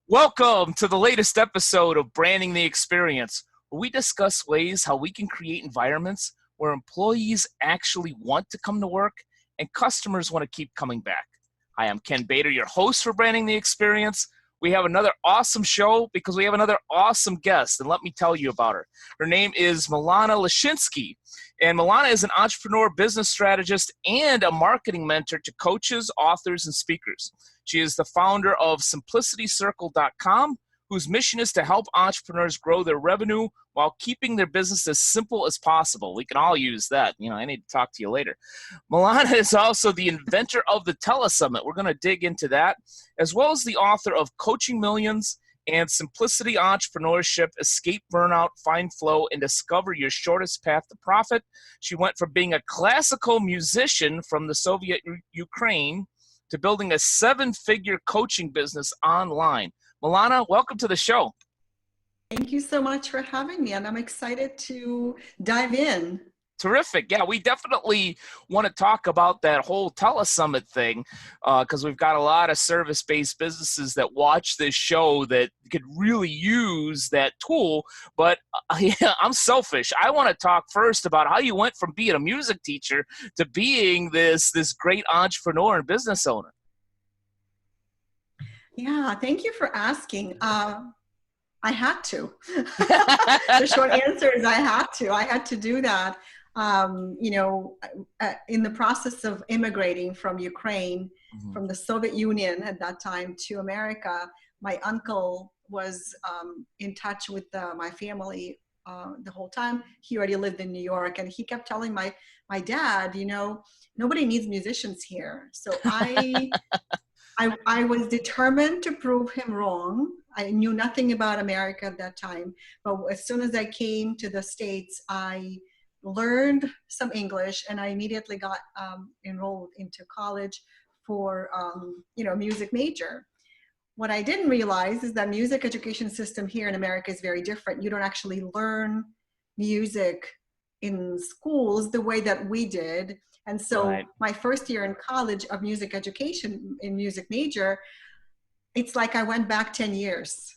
Welcome to the latest episode of Branding the Experience, where we discuss ways how we can create environments where employees actually want to come to work and customers want to keep coming back. Hi, I'm Ken Bader, your host for Branding the Experience. We have another awesome show because we have another awesome guest, and let me tell you about her. Her name is Milana Leshinsky, and Milana is an entrepreneur, business strategist, and a marketing mentor to coaches, authors, and speakers. She is the founder of SimplicityCircle.com, whose mission is to help entrepreneurs grow their revenue while keeping their business as simple as possible. We can all use that. I need to talk to you later. Milana is also the inventor of the Telesummit. We're going to dig into that, as well as the author of Coaching Millions and Simplicity Entrepreneurship, Escape Burnout, Find Flow, and Discover Your Shortest Path to Profit. She went from being a classical musician from the Soviet Ukraine to building a seven-figure coaching business online. Milana, welcome to the show. Thank you so much for having me, and I'm excited to dive in. Terrific. Yeah, we definitely want to talk about that whole Telesummit thing because we've got a lot of service-based businesses that watch this show that could really use that tool. But I'm selfish. I want to talk first about how you went from being a music teacher to being this great entrepreneur and business owner. Yeah, thank you for asking. I had to. The short answer is I had to. I had to do that. In the process of immigrating from Ukraine, from the Soviet Union at that time to America, my uncle was in touch with my family the whole time. He already lived in New York, and he kept telling my dad, nobody needs musicians here. So I was determined to prove him wrong. I knew nothing about America at that time, but as soon as I came to the States, I learned some English, and I immediately got enrolled into college for a music major. What I didn't realize is that music education system here in America is very different. You don't actually learn music in schools the way that we did. And so My first year in college of music education in music major, it's like I went back 10 years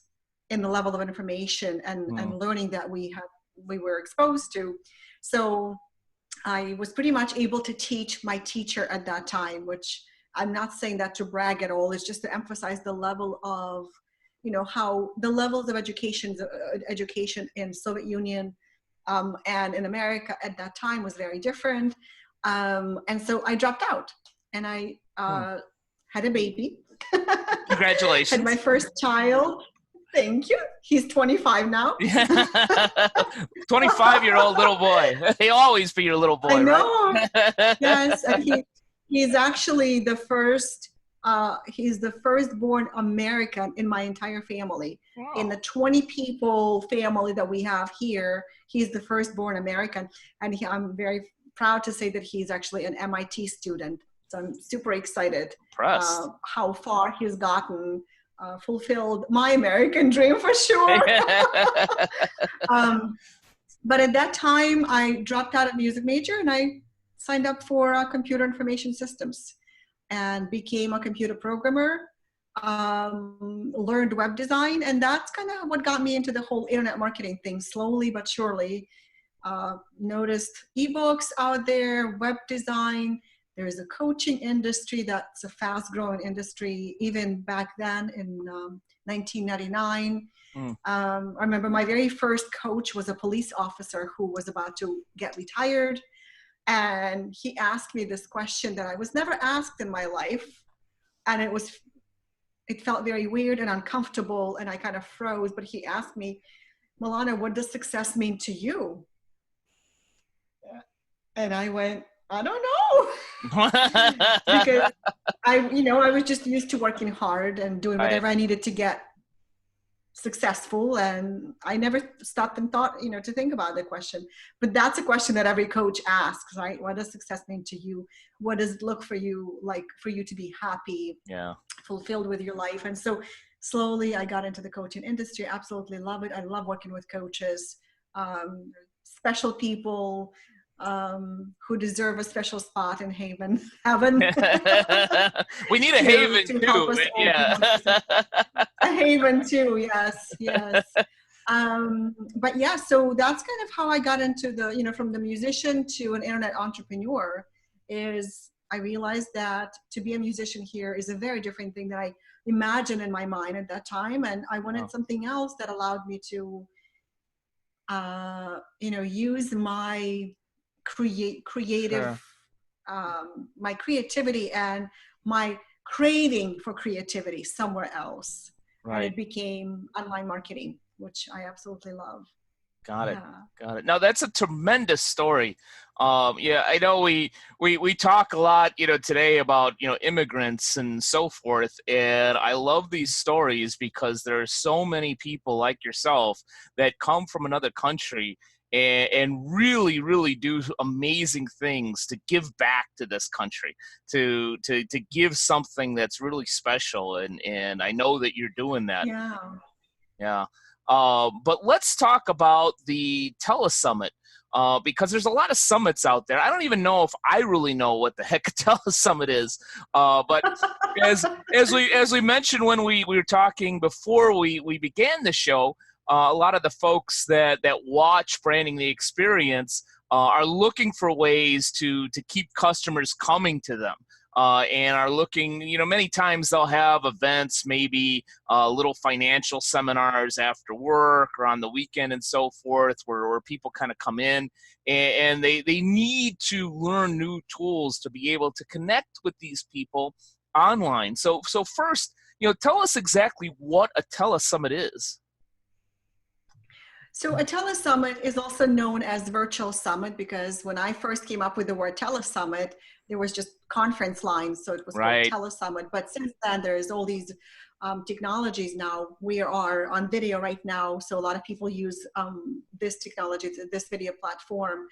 in the level of information and learning that we were exposed to. So I was pretty much able to teach my teacher at that time, which I'm not saying that to brag at all. It's just to emphasize the level of, how the levels of education in Soviet Union and in America at that time was very different. And so I dropped out, and I had a baby. Congratulations. Had my first child. Thank you. He's 25 now. 25-year-old little boy. They always be your little boy, I know. Right? Yes, and he's actually the first. He's the firstborn American in my entire family. Wow. In the 20 people family that we have here, he's the firstborn American, and I'm very proud to say that he's actually an MIT student. So I'm super excited how far he's gotten. Fulfilled my American dream for sure. But at that time, I dropped out of music major and I signed up for computer information systems and became a computer programmer, learned web design, and that's kind of what got me into the whole internet marketing thing. Slowly but surely, noticed ebooks out there, web design. There's a coaching industry that's a fast-growing industry, even back then in 1999. I remember my very first coach was a police officer who was about to get retired. And he asked me this question that I was never asked in my life. And it felt very weird and uncomfortable, and I kind of froze. But he asked me, Milana, what does success mean to you? And I went, I don't know. Because I was just used to working hard and doing whatever I needed to get successful. And I never stopped and thought, to think about the question. But that's a question that every coach asks, right? What does success mean to you? What does it look for you like for you to be happy, fulfilled with your life? And so slowly I got into the coaching industry. Absolutely love it. I love working with coaches, special people, who deserve a special spot in heaven We need a haven to help too. us all Yeah. promote ourselves. A haven too, yes, yes. But yeah, so that's kind of how I got into the, from the musician to an internet entrepreneur. Is I realized that to be a musician here is a very different thing that I imagined in my mind at that time, and I wanted something else that allowed me to use my creative, Sure. my creativity and my craving for creativity somewhere else. And Right. it became online marketing, which I absolutely love. Got it. Yeah. Got it. Now that's a tremendous story. Yeah, I know we talk a lot, today about, immigrants and so forth. And I love these stories because there are so many people like yourself that come from another country and really, really do amazing things to give back to this country, to give something that's really special. And I know that you're doing that. Yeah. Yeah. But let's talk about the Telesummit, because there's a lot of summits out there. I don't even know if I really know what the heck a Telesummit is. But as we mentioned when we were talking before we began the show, a lot of the folks that watch Branding the Experience are looking for ways to keep customers coming to them. And are looking, many times they'll have events, maybe little financial seminars after work or on the weekend and so forth, where people kind of come in and they need to learn new tools to be able to connect with these people online. So first, tell us exactly what a Telesummit is. So a telesummit is also known as virtual summit because when I first came up with the word telesummit, there was just conference lines, so it was called Right. telesummit. But since then, there's all these technologies now. We are on video right now, so a lot of people use this technology, this video platform,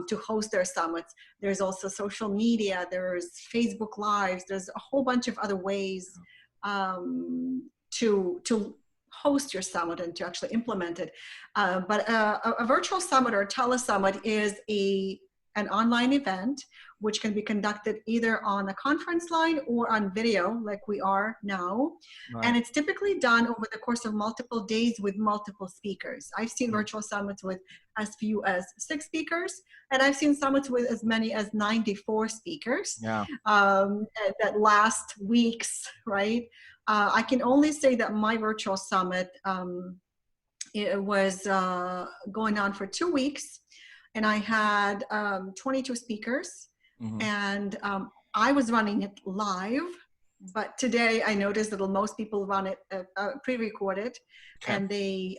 to host their summits. There's also social media. There's Facebook Lives. There's a whole bunch of other ways to host your summit and to actually implement it. But a virtual summit or a telesummit is an online event which can be conducted either on a conference line or on video like we are now. Right. And it's typically done over the course of multiple days with multiple speakers. I've seen virtual summits with as few as 6 speakers, and I've seen summits with as many as 94 speakers. Yeah. That last weeks, right? I can only say that my virtual summit, it was going on for 2 weeks, and I had 22 speakers, and I was running it live. But today I noticed that most people run it pre-recorded, and they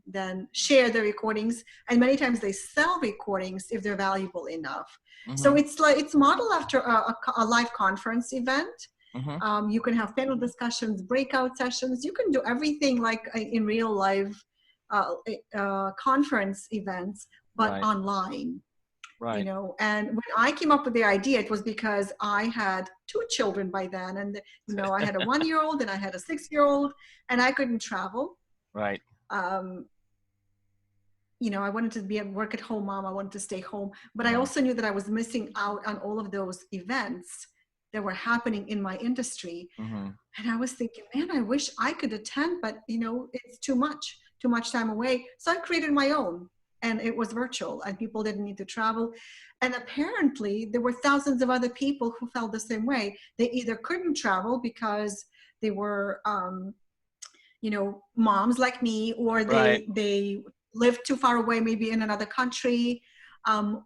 then share the recordings, and many times they sell recordings if they're valuable enough. So it's modeled after a live conference event. You can have panel discussions, breakout sessions. You can do everything like in real life conference events, but Right. online. Right. And when I came up with the idea, it was because I had 2 children by then, and I had a 1-year-old and I had a 6-year-old, and I couldn't travel. Right. I wanted to be a work at home mom. I wanted to stay home, but I also knew that I was missing out on all of those events that were happening in my industry. And I was thinking, man, I wish I could attend, but it's too much time away. So I created my own, and it was virtual, and people didn't need to travel. And apparently there were thousands of other people who felt the same way. They either couldn't travel because they were, moms like me, or they lived too far away, maybe in another country,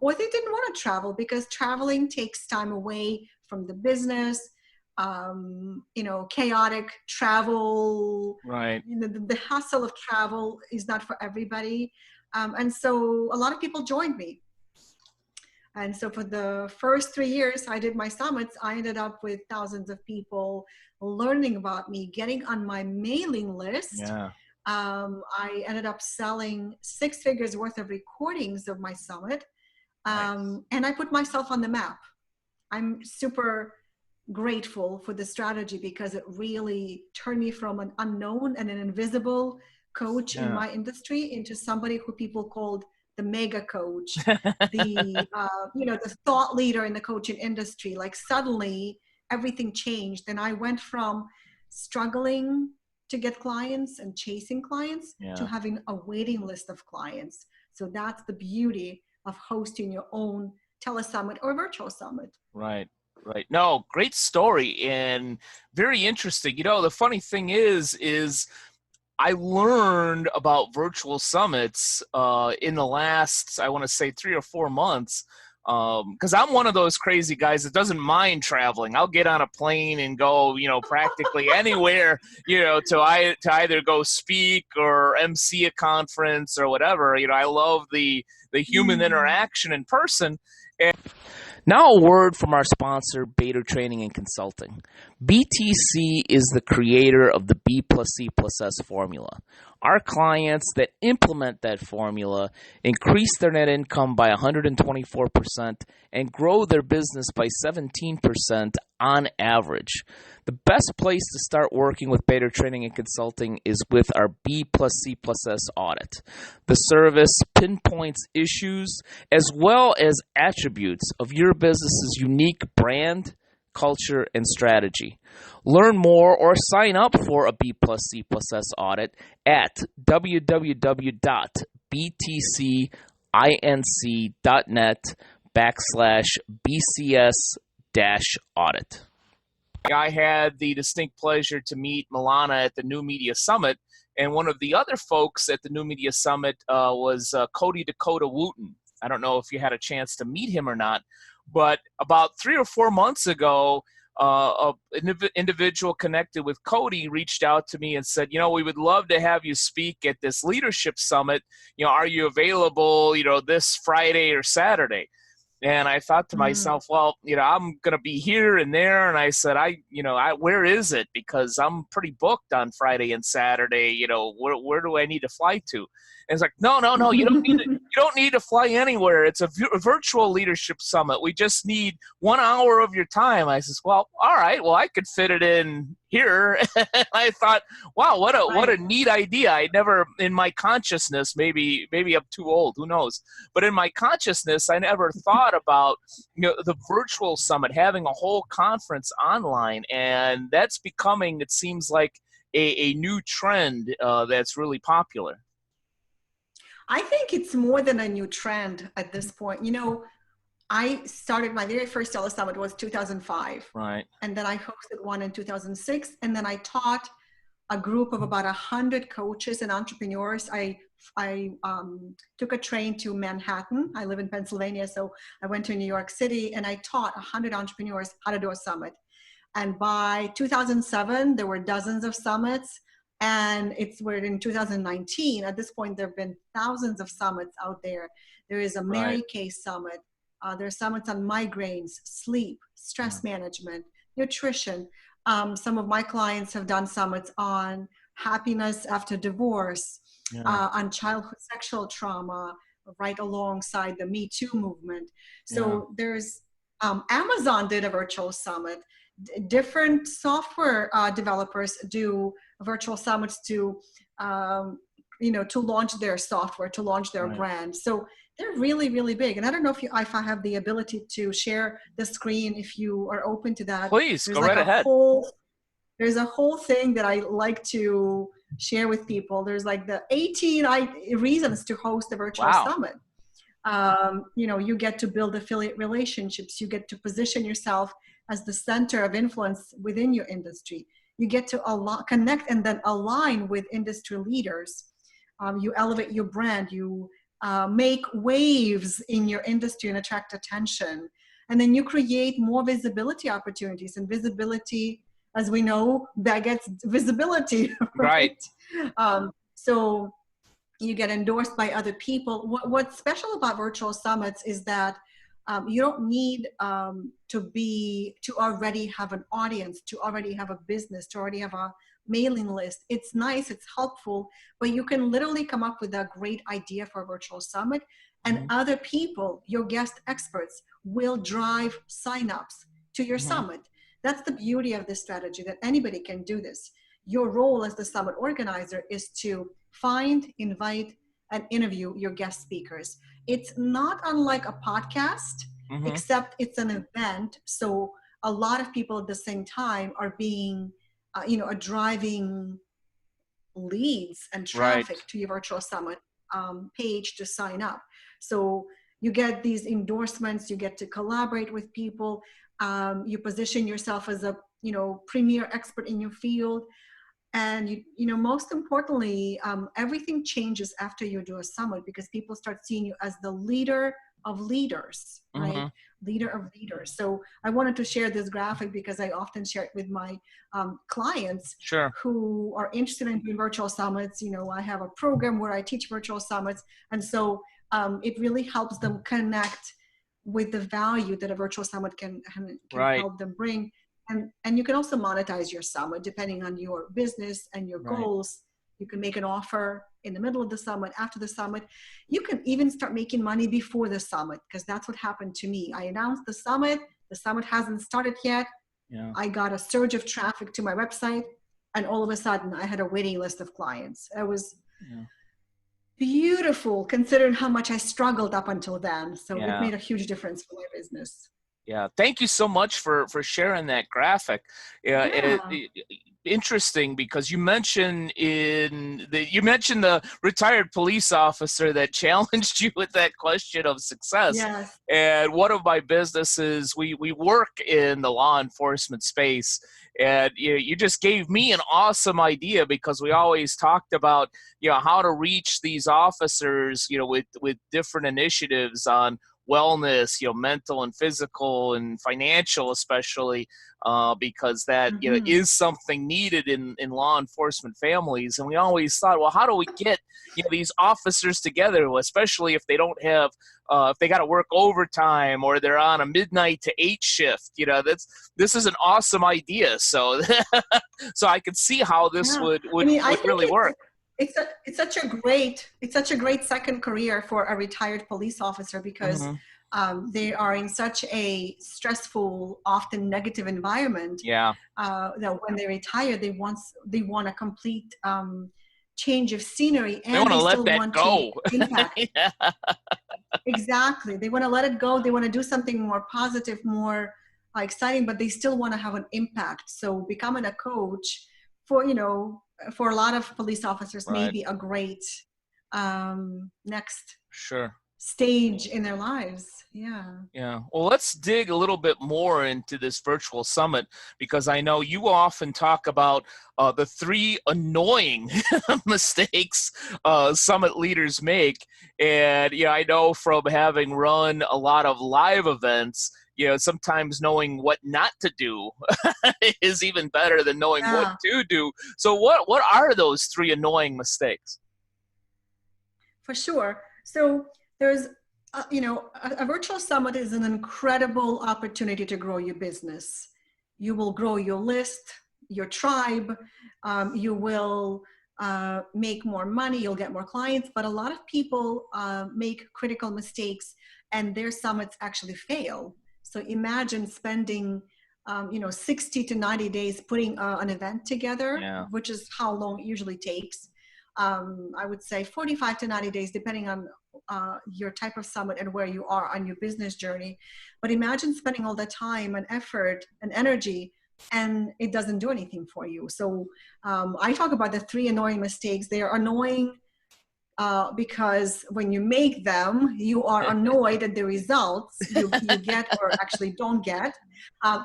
or they didn't want to travel because traveling takes time away from the business. Chaotic travel, Right. the hassle of travel is not for everybody. And so a lot of people joined me. And so for the first 3 years I did my summits, I ended up with thousands of people learning about me, getting on my mailing list. Yeah. I ended up selling 6 figures worth of recordings of my summit. And I put myself on the map. I'm super grateful for the strategy because it really turned me from an unknown and an invisible coach in my industry into somebody who people called the mega coach, the the thought leader in the coaching industry. Like suddenly everything changed, and I went from struggling to get clients and chasing clients to Yeah. having a waiting list of clients. So that's the beauty of hosting your own telesummit or virtual summit. Right. Right. No, great story and very interesting. The funny thing is I learned about virtual summits in the last, I want to say, 3 or 4 months. Because I'm one of those crazy guys that doesn't mind traveling. I'll get on a plane and go, practically anywhere, to either go speak or MC a conference or whatever. I love the human interaction in person. Now, a word from our sponsor, Beta Training and Consulting. BTC is the creator of the B plus C plus S formula. Our clients that implement that formula increase their net income by 124% and grow their business by 17% on average. The best place to start working with Beta Training and Consulting is with our B plus C plus S audit. The service pinpoints issues as well as attributes of your business's unique brand, culture, and strategy. Learn more or sign up for a B plus C plus S audit at www.btcinc.net/BCS-audit. I had the distinct pleasure to meet Milana at the New Media Summit, and one of the other folks at the New Media Summit was Cody Dakota Wooten. I don't know if you had a chance to meet him or not, but about 3 or 4 months ago, an individual connected with Cody reached out to me and said, we would love to have you speak at this leadership summit. Are you available, this Friday or Saturday? And I thought to myself, well, I'm going to be here and there. And I said, where is it? Because I'm pretty booked on Friday and Saturday. Where do I need to fly to? And it's like, no, you don't need to fly anywhere. It's a virtual leadership summit. We just need 1 hour of your time. I says, well, all right, well, I could fit it in here. And I thought, wow, what a neat idea. I never, in my consciousness, maybe I'm too old, who knows? But in my consciousness, I never thought about the virtual summit, having a whole conference online, and that's becoming, it seems like, a new trend that's really popular. I think it's more than a new trend at this point. I started my very first Telesummit was 2005. Right. And then I hosted one in 2006. And then I taught a group of about 100 coaches and entrepreneurs. I took a train to Manhattan. I live in Pennsylvania, so I went to New York City and I taught 100 entrepreneurs how to do a summit. And by 2007, there were dozens of summits. And we're in 2019. At this point, there have been thousands of summits out there. There is a Mary Kay Summit. There are summits on migraines, sleep, stress management, nutrition. Some of my clients have done summits on happiness after divorce, on childhood sexual trauma, right alongside the Me Too movement. So there's Amazon did a virtual summit. Different software developers do virtual summits to launch their software, to launch their brand. So they're really, really big. And I don't know if I have the ability to share the screen, if you are open to that. Please, go right ahead. There's a whole thing that I like to share with people. There's like the 18 reasons to host a virtual summit. You get to build affiliate relationships. You get to position yourself as the center of influence within your industry. You get to connect and then align with industry leaders. You elevate your brand. You make waves in your industry and attract attention. And then you create more visibility opportunities. And visibility, as we know, begets visibility. Right. So you get endorsed by other people. What's special about virtual summits is that you don't need to already have an audience, to already have a business, to already have a mailing list. It's nice, it's helpful, but you can literally come up with a great idea for a virtual summit, and other people, your guest experts, will drive signups to your summit. That's the beauty of this strategy, that anybody can do this. Your role as the summit organizer is to find, invite, and interview your guest speakers. It's not unlike a podcast, Mm-hmm. except it's an event. So a lot of people at the same time are being, are driving leads and Right. traffic to your virtual summit page to sign up. So you get these endorsements, you get to collaborate with people, you position yourself as a premier expert in your field, and most importantly, everything changes after you do a summit, because people start seeing you as the leader of leaders, right? Mm-hmm. Leader of leaders. So I wanted to share this graphic because I often share it with my clients Sure. who are interested in doing virtual summits. I have a program where I teach virtual summits, and so it really helps them connect with the value that a virtual summit can Right. help them bring. And you can also monetize your summit depending on your business and your Right. goals. You can make an offer in the middle of the summit, after the summit. You can even start making money before the summit, because that's what happened to me. I announced the summit hasn't started yet. Yeah. I got a surge of traffic to my website, and all of a sudden I had a waiting list of clients. It was beautiful considering how much I struggled up until then. So it made a huge difference for my business. Yeah, thank you so much for sharing that graphic. Yeah. Interesting, because you mentioned the retired police officer that challenged you with that question of success. Yes. And one of my businesses, we work in the law enforcement space, and you just gave me an awesome idea, because we always talked about how to reach these officers with different initiatives on wellness, mental and physical and financial, especially because that is something needed in law enforcement families. And we always thought, well, how do we get these officers together, especially if they don't have if they got to work overtime or they're on a midnight to 8 shift. This is an awesome idea. So so I could see how this would really work. It's such a great second career for a retired police officer, because they are in such a stressful, often negative environment. That when they retire, they want a complete change of scenery, and they still want to impact. Exactly, they want to let it go. They want to do something more positive, more exciting, but they still want to have an impact. So becoming a coach for a lot of police officers may be a great next stage in their lives. Yeah. Well, let's dig a little bit more into this virtual summit, because I know you often talk about the 3 annoying mistakes summit leaders make. And I know from having run a lot of live events, sometimes knowing what not to do is even better than knowing what to do. So what are those 3 annoying mistakes? For sure. So there's, a virtual summit is an incredible opportunity to grow your business. You will grow your list, your tribe. You will make more money. You'll get more clients. But a lot of people make critical mistakes, and their summits actually fail. So imagine spending 60 to 90 days putting an event together, which is how long it usually takes. I would say 45 to 90 days, depending on your type of summit and where you are on your business journey. But imagine spending all the time and effort and energy, and it doesn't do anything for you. So I talk about the 3 annoying mistakes. They are annoying because when you make them, you are annoyed at the results you get or actually don't get.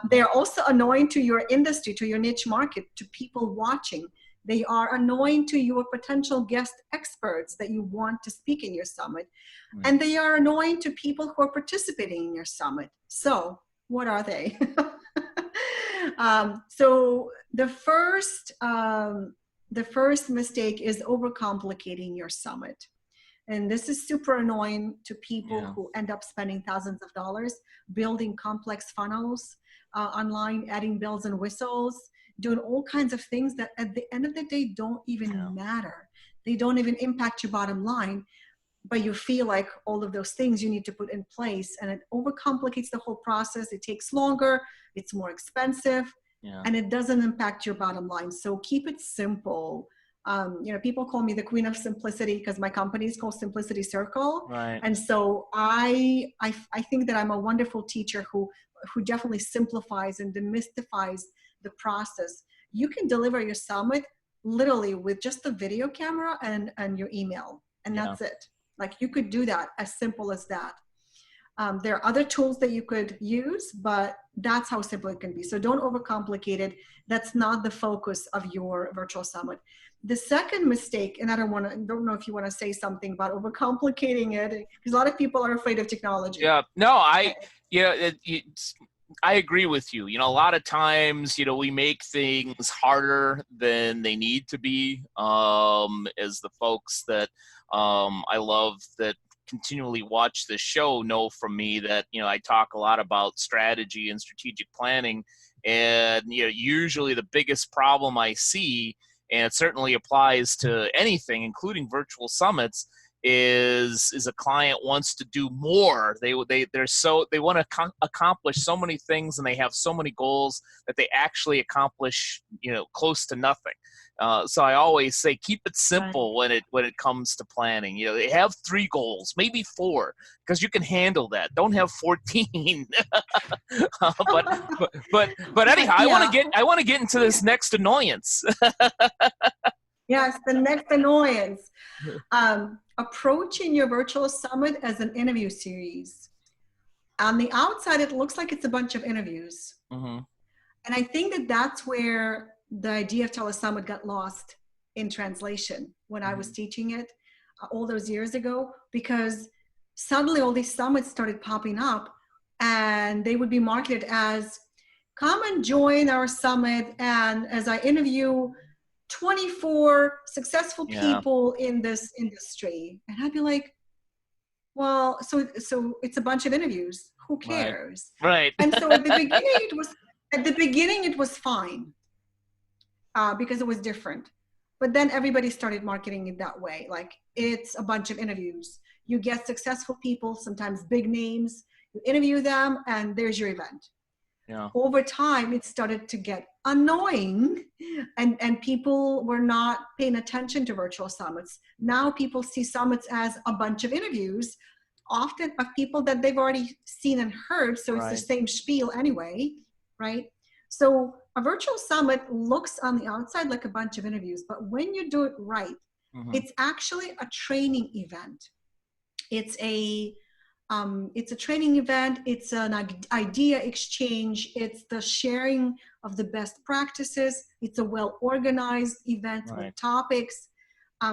They are also annoying to your industry, to your niche market, to people watching. They are annoying to your potential guest experts that you want to speak in your summit. And they are annoying to people who are participating in your summit. So what are they? So the first mistake is overcomplicating your summit. And this is super annoying to people who end up spending thousands of dollars building complex funnels online, adding bells and whistles, doing all kinds of things that at the end of the day don't even matter. They don't even impact your bottom line, but you feel like all of those things you need to put in place, and it overcomplicates the whole process. It takes longer, it's more expensive, and it doesn't impact your bottom line. So keep it simple. People call me the queen of simplicity because my company is called Simplicity Circle. Right. And so I think that I'm a wonderful teacher who definitely simplifies and demystifies the process. You can deliver your summit literally with just the video camera and your email, and Yeah. that's it. Like, you could do that as simple as that. There are other tools that you could use, but that's how simple it can be. So don't overcomplicate it. That's not the focus of your virtual summit. The second mistake, and I don't know if you want to say something about overcomplicating it, because a lot of people are afraid of technology. Yeah. No, I agree with you. A lot of times, we make things harder than they need to be. As the folks that I love that continually watch this show know from me that, I talk a lot about strategy and strategic planning. And, usually the biggest problem I see, and it certainly applies to anything, including virtual summits, is a client wants to do more. They want to accomplish so many things, and they have so many goals that they actually accomplish close to nothing. So I always say keep it simple when it comes to planning. They have 3 goals, maybe 4, because you can handle that. Don't have 14. But anyhow, Yeah. I want to get into this next annoyance. Yes, the next annoyance. Approaching your virtual summit as an interview series. On the outside, it looks like it's a bunch of interviews. Mm-hmm. And I think that that's where the idea of Telesummit got lost in translation when I was teaching it all those years ago, because suddenly all these summits started popping up, and they would be marketed as, come and join our summit, and as I interview 24 successful people in this industry. And I'd be like, well, so it's a bunch of interviews. Who cares? Right. And so at the beginning it was fine because it was different. But then everybody started marketing it that way. Like, it's a bunch of interviews. You get successful people, sometimes big names, you interview them, and there's your event. Yeah. Over time, it started to get annoying, and people were not paying attention to virtual summits. Now people see summits as a bunch of interviews, often of people that they've already seen and heard, so it's the same spiel anyway, right? So a virtual summit looks on the outside like a bunch of interviews, but when you do it right, it's actually a training event. It's a training event. It's an idea exchange. It's the sharing of the best practices. It's a well-organized event with topics.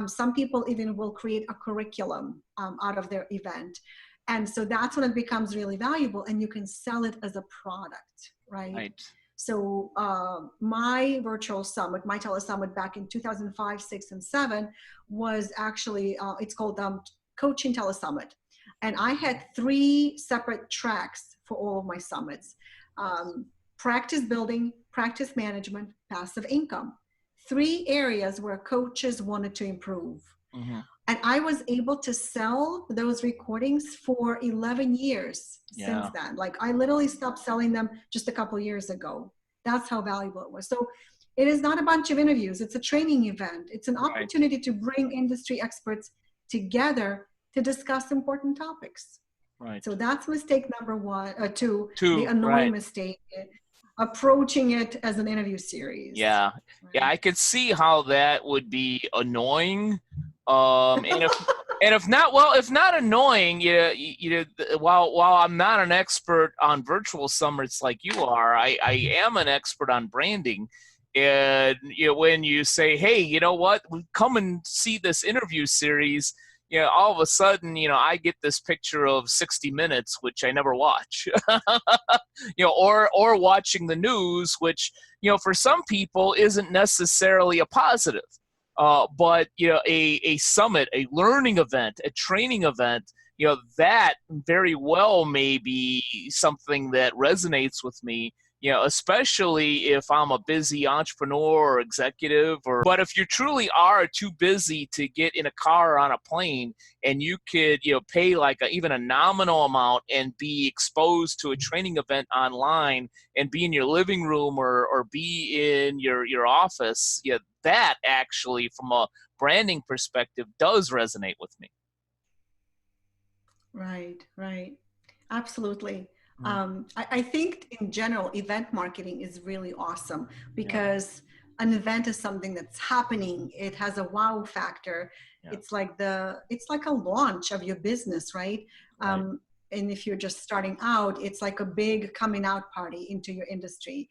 Some people even will create a curriculum out of their event. And so that's when it becomes really valuable, and you can sell it as a product, right? So my virtual summit, my Telesummit back in 2005, 6, and 7 was actually, it's called Coaching Telesummit. And I had 3 separate tracks for all of my summits. Practice building, practice management, passive income. 3 areas where coaches wanted to improve. And I was able to sell those recordings for 11 years since then. Like, I literally stopped selling them just a couple years ago. That's how valuable it was. So it is not a bunch of interviews. It's a training event. It's an opportunity to bring industry experts together to discuss important topics. So that's mistake number 2, the annoying mistake, approaching it as an interview series. Yeah, I could see how that would be annoying. And if not annoying, while I'm not an expert on virtual summits like you are, I am an expert on branding. And when you say, hey, you know what, come and see this interview series, all of a sudden, I get this picture of 60 Minutes, which I never watch, or watching the news, which, for some people isn't necessarily a positive. But, a summit, a learning event, a training event, that very well may be something that resonates with me You know, especially if I'm a busy entrepreneur or executive, but if you truly are too busy to get in a car or on a plane, and you could, pay like even a nominal amount and be exposed to a training event online and be in your living room or be in your office, yeah, that actually from a branding perspective does resonate with me. Right, right. Absolutely. Mm, I think in general, event marketing is really awesome yeah, because an event is something that's happening. It has a wow factor. yeah, It's like a launch of your business, right? right, Um, and if you're just starting out, it's like a big coming out party into your industry.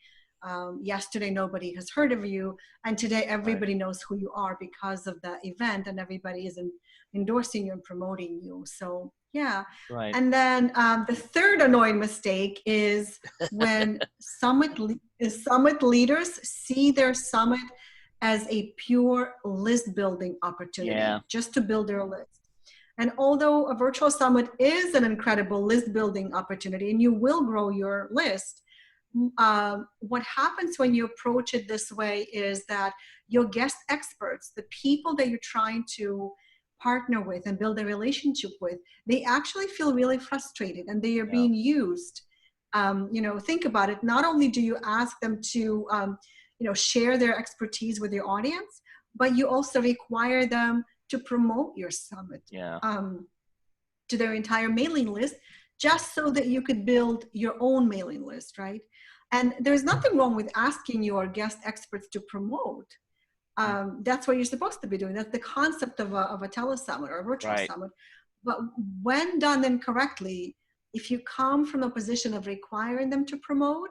Yesterday, nobody has heard of you, and today right, everybody knows who you are because of the event, and everybody is endorsing you and promoting you. So yeah. right. And then the third annoying mistake is when summit leaders see their summit as a pure list building Yeah, opportunity, just to build their list. And although a virtual summit is an incredible list building opportunity and you will grow your list, what happens when you approach it this way is that your guest experts, the people that you're trying to partner with and build a relationship with, they actually feel really frustrated and they are yeah, being used. Think about it. Not only do you ask them to, share their expertise with your audience, but you also require them to promote your summit yeah, to their entire mailing list, just so that you could build your own mailing list, right? And there's nothing wrong with asking your guest experts to promote. mm, That's what you're supposed to be doing. That's the concept of a telesummit or a virtual right, summit. But when done incorrectly, if you come from a position of requiring them to promote,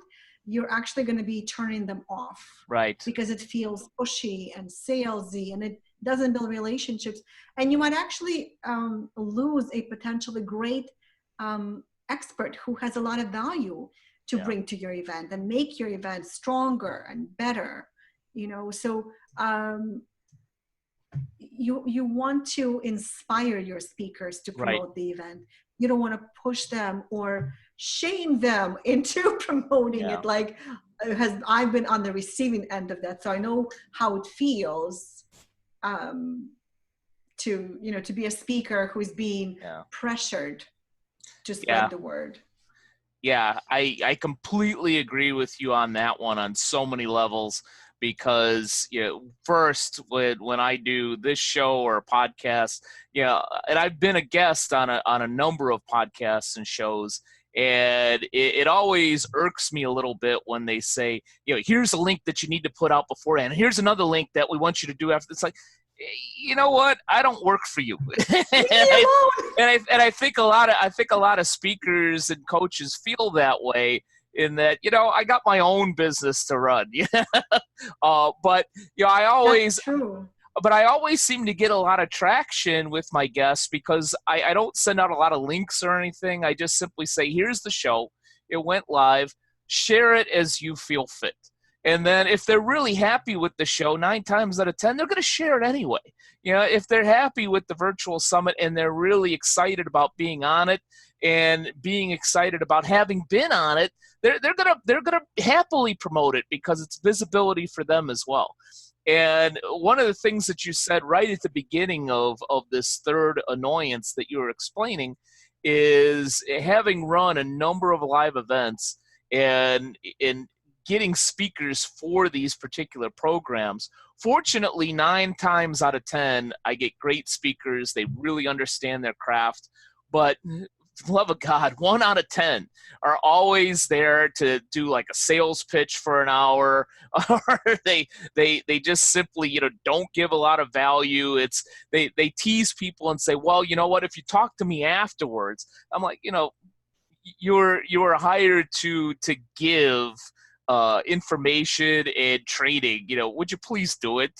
you're actually going to be turning them off right. because it feels pushy and salesy and it doesn't build relationships. And you might actually lose a potentially great expert who has a lot of value to Yeah, bring to your event and make your event stronger and better. So you want to inspire your speakers to right. promote the event. You don't want to push them or shame them into promoting Yeah, it. Like, I've been on the receiving end of that, so I know how it feels um, to be a speaker who's being yeah, pressured to yeah. spread the word. Yeah, I completely agree with you on that one on so many levels because first when I do this show or a podcast, and I've been a guest on a number of podcasts and shows, and it always irks me a little bit when they say, here's a link that you need to put out beforehand, and here's another link that we want you to do after. It's like, you know what? I don't work for you. and Leave me I alone. I think a lot of speakers and coaches feel that way in that, I got my own business to run. But I That's always true. seem to get a lot of traction with my guests because I don't send out a lot of links or anything. I just simply say, here's the show. It went live. Share it as you feel fit. And then if they're really happy with the show, 9 times out of 10, they're going to share it anyway. If they're happy with the virtual summit and they're really excited about being on it and being excited about having been on it, they're gonna happily promote it because it's visibility for them as well. And one of the things that you said right at the beginning of this third annoyance that you were explaining is having run a number of live events and in getting speakers for these particular programs. Fortunately, 9 times out of 10, I get great speakers. They really understand their craft. But for the love of God, 1 out of 10 are always there to do like a sales pitch for an hour, or they just simply don't give a lot of value. It's they tease people and say, well, you know what? If you talk to me afterwards, I'm like, you're hired to give information and training. Would you please do it?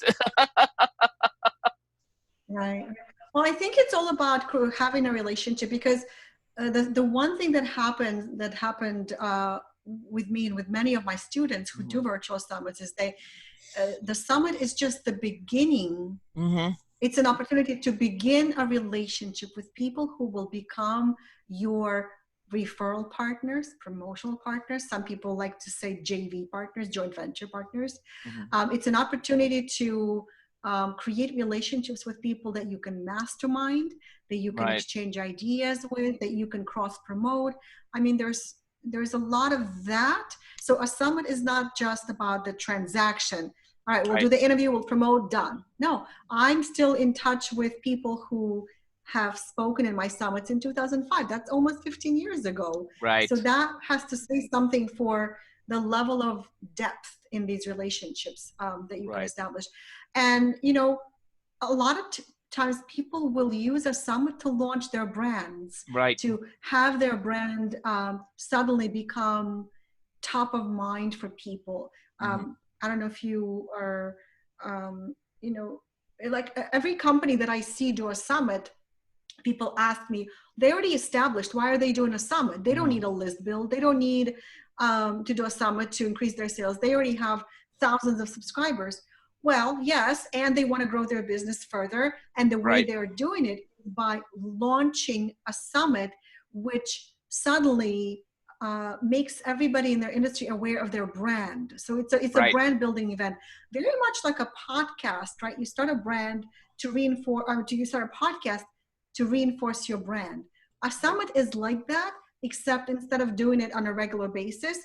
Right. Well, I think it's all about having a relationship because the one thing that happened with me and with many of my students who do Mhm. virtual summits is the summit is just the beginning. Mhm. It's an opportunity to begin a relationship with people who will become your referral partners, promotional partners. Some people like to say JV partners, joint venture partners. Mhm. It's an opportunity to create relationships with people that you can mastermind, that you can Right. exchange ideas with, that you can cross promote. I mean, there's a lot of that. So a summit is not just about the transaction. All right, we'll do Right. the interview, we'll promote, done. No, I'm still in touch with people who have spoken in my summits in 2005. That's almost 15 years ago. Right. So that has to say something for the level of depth in these relationships that you can Right. establish. And, you know, a lot of times people will use a summit to launch their brands, Right. to have their brand suddenly become top of mind for people. Mhm. I don't know if you are, you know, like every company that I see do a summit, people ask me, they already established, why are they doing a summit? They don't Mhm. need a list build. They don't need to do a summit to increase their sales. They already have thousands of subscribers. Well, yes, and they want to grow their business further. And the way Right. they're doing it is by launching a summit, which suddenly makes everybody in their industry aware of their brand. So it's a Right. brand building event, very much like a podcast, right? You start a brand to reinforce, you start a podcast to reinforce your brand. A Right. summit is like that, except instead of doing it on a regular basis,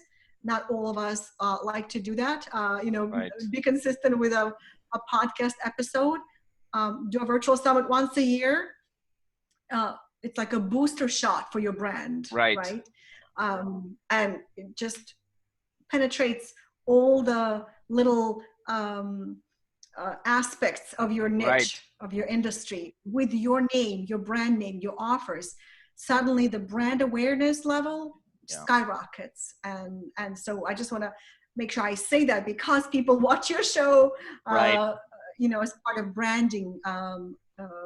not all of us like to do that. Right. Be consistent with a podcast episode. Do a virtual summit once a year. It's like a booster shot for your brand, Right. right? And it just penetrates all the little aspects of your Right. niche, of your industry, with your name, your brand name, your offers. Suddenly the brand awareness level Yeah. skyrockets. And so I just want to make sure I say that, because people watch your show, Right. as part of branding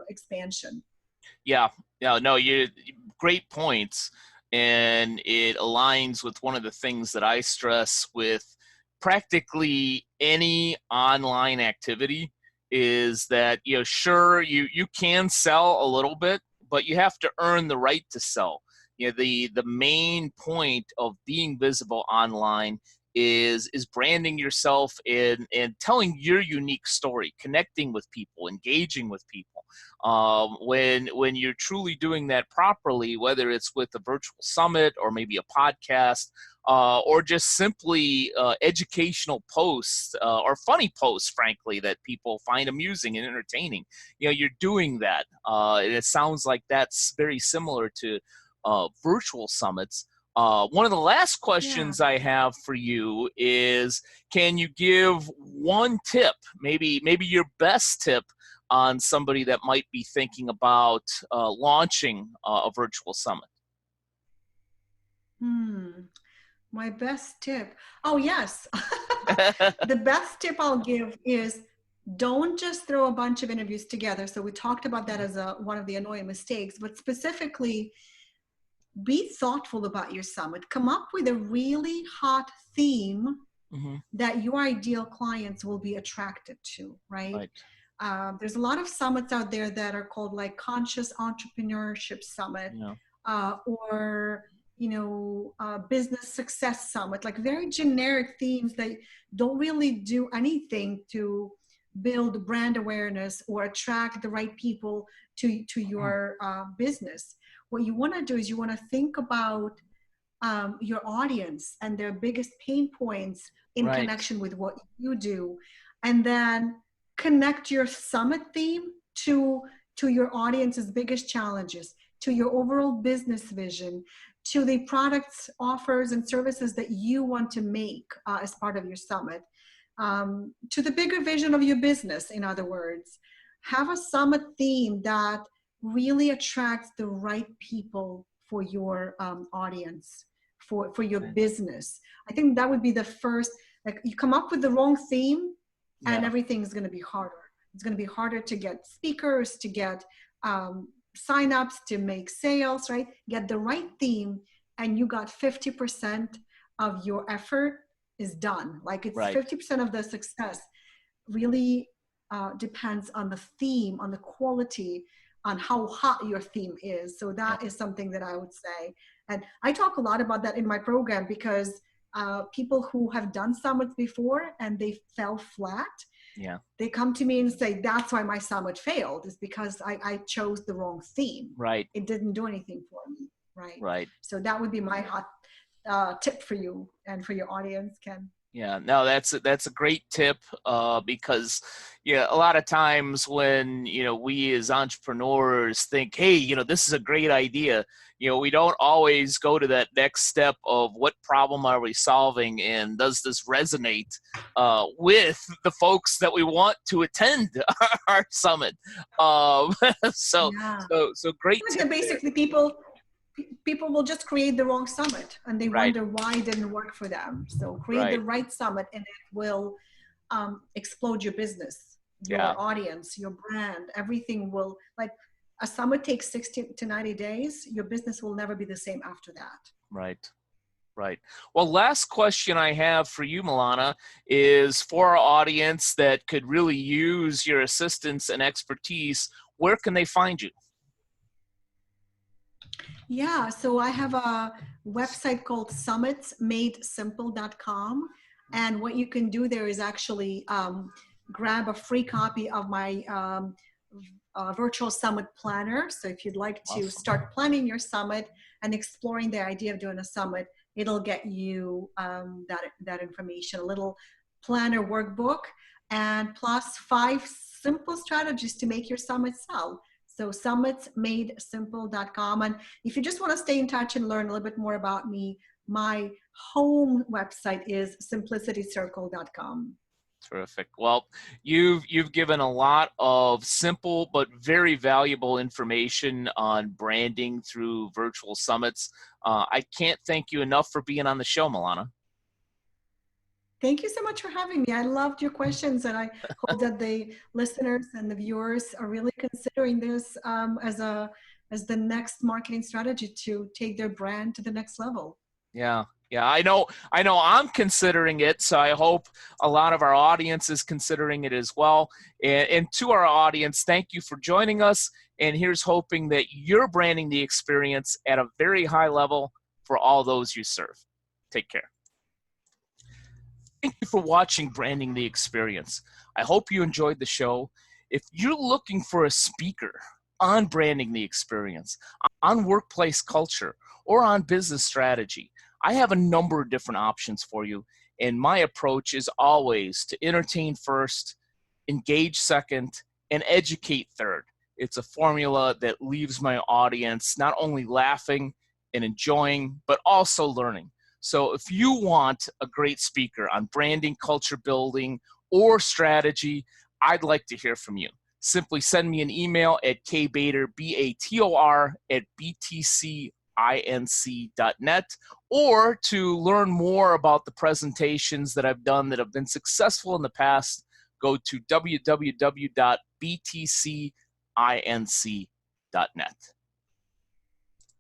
expansion. Yeah. Yeah. No, you great points. And it aligns with one of the things that I stress with practically any online activity is that, sure, you can sell a little bit, but you have to earn the right to sell. The main point of being visible online is branding yourself and telling your unique story, connecting with people, engaging with people. When you're truly doing that properly, whether it's with a virtual summit or maybe a podcast, or just simply educational posts or funny posts, frankly, that people find amusing and entertaining. You're doing that, and it sounds like that's very similar to virtual summits. One of the last Yeah. questions I have for you is, can you give one tip, maybe your best tip, on somebody that might be thinking about launching a virtual summit? My best tip. Oh, yes. The best tip I'll give is, don't just throw a bunch of interviews together. So we talked about that as one of the annoying mistakes, but specifically, be thoughtful about your summit. Come up with a really hot theme Mm-hmm. that your ideal clients will be attracted to, right? Right. There's a lot of summits out there that are called like Conscious Entrepreneurship Summit, Yeah. or Business Success Summit, like very generic themes that don't really do anything to build brand awareness or attract the right people to your business. What you want to do is you want to think about your audience and their biggest pain points in Right. connection with what you do, and then connect your summit theme to your audience's biggest challenges, to your overall business vision, to the products, offers, and services that you want to make as part of your summit, to the bigger vision of your business. In other words, have a summit theme that really attracts the right people for your audience, for your Okay. business. I think that would be the first. Like, you come up with the wrong theme, and Yeah. everything is going to be harder. It's going to be harder to get speakers, to get signups, to make sales, right? Get the right theme, and you got 50% of your effort is done. Like, it's Right. 50% of the success really depends on the theme, on the quality on how hot your theme is. So that is something that I would say. And I talk a lot about that in my program because people who have done summits before and they fell flat, they come to me and say, that's why my summit failed, is because I chose the wrong theme. Right. It didn't do anything for me. Right. Right. So that would be my hot tip for you and for your audience, Ken. Yeah, no, that's a great tip because a lot of times when we as entrepreneurs think, hey, this is a great idea, we don't always go to that next step of what problem are we solving and does this resonate with the folks that we want to attend our summit. So great tip. Basically, people will just create the wrong summit and they wonder why it didn't work for them. So create the right summit and it will explode your business, your audience, your brand, everything will, like a summit takes 60 to 90 days. Your business will never be the same after that. Right. Right. Well, last question I have for you, Milana, is for our audience that could really use your assistance and expertise, where can they find you? Yeah, so I have a website called summitsmadesimple.com. And what you can do there is actually grab a free copy of my virtual summit planner. So if you'd like to start planning your summit and exploring the idea of doing a summit, it'll get you that information, a little planner workbook, and plus 5 simple strategies to make your summit sell. So summitsmadesimple.com. And if you just want to stay in touch and learn a little bit more about me, my home website is simplicitycircle.com. Terrific. Well, you've given a lot of simple but very valuable information on branding through virtual summits. I can't thank you enough for being on the show, Milana. Thank you so much for having me. I loved your questions, and I hope that the listeners and the viewers are really considering this as the next marketing strategy to take their brand to the next level. Yeah, I know I'm considering it, so I hope a lot of our audience is considering it as well. And to our audience, thank you for joining us, and here's hoping that you're branding the experience at a very high level for all those you serve. Take care. Thank you for watching Branding the Experience. I hope you enjoyed the show. If you're looking for a speaker on branding the experience, on workplace culture, or on business strategy, I have a number of different options for you. And my approach is always to entertain first, engage second, and educate third. It's a formula that leaves my audience not only laughing and enjoying, but also learning. So if you want a great speaker on branding, culture building, or strategy, I'd like to hear from you. Simply send me an email at kbator, BATOR, @btcinc.net, or to learn more about the presentations that I've done that have been successful in the past, go to www.btcinc.net.